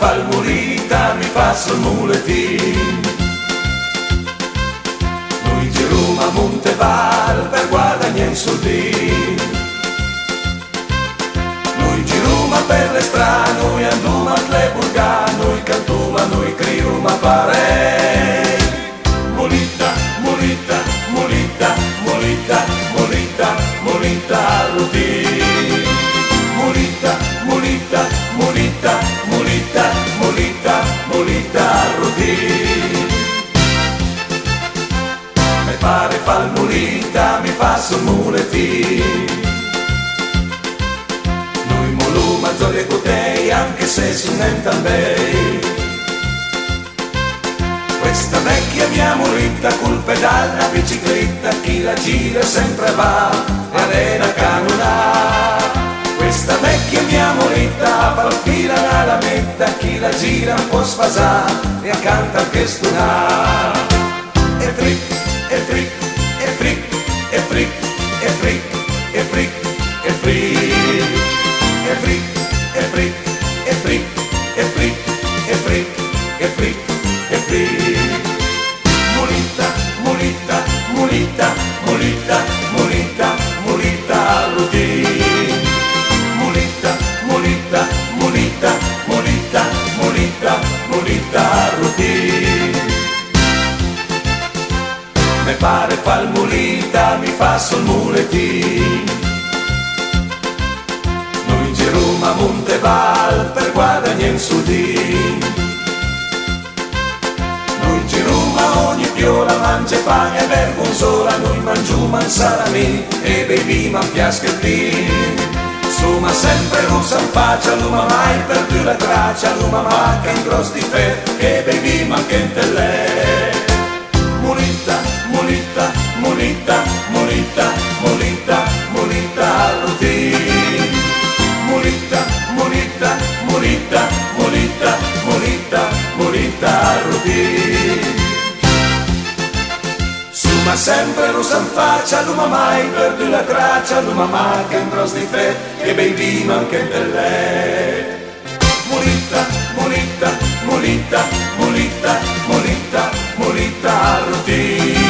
fal mulita, mi fa sul muletin. Noi girum a Monteval per guadagnare soldini. Noi girum per le strade, noi andiamo a Tleburga, noi cantiamo, noi criamo a pare. Mulita, mulita, mulita, mulita, mulita, mulita, rutin. Mulita, mulita, mulita, mulita, mulita, mulita, rutin. Me pare fal mulita, mi fa sul muletin. Noi moluma zolle cotei, anche se suonentan bei. Questa vecchia mia mulita col pedale a bicicletta, chi la gira sempre va, arena canona. Questa vecchia mia mulita fa fila la lametta, chi la gira un po' sfasà e accanto anche stunà. E fric, e fric, e fric, e fric, e fric, e fric, e fric, e fric, e fric, e fric, e fric, e fric, e fric, e fric. Mulita, mulita, mulita, mulita, mulita, mulita, routine. Mulita, mulita, mulita, mulita, mulita, mulita, routine. Me pare fal mulita, mi fa sul muletin. Noi girum a Monteval per guadagnare soldini. Noi girum a ogni piola, mangia pane e vergonzola, noi mangiamo un salami e beviamo un piaschettino. Suma sempre russa in faccia, non ha mai perduto la traccia, non ha mai che in gross di fe, che beviamo anche in tele. Mulita, mulita, mulita, mulita, mulita, mulita, routine. Mulita, mulita, mulita, mulita, mulita, mulita, routine. Suma sempre russa in faccia, non ha mai perduto la traccia, non ha mai che in gross di fe, che beviamo anche in tele. Mulita, mulita, mulita, mulita, mulita, mulita, routine.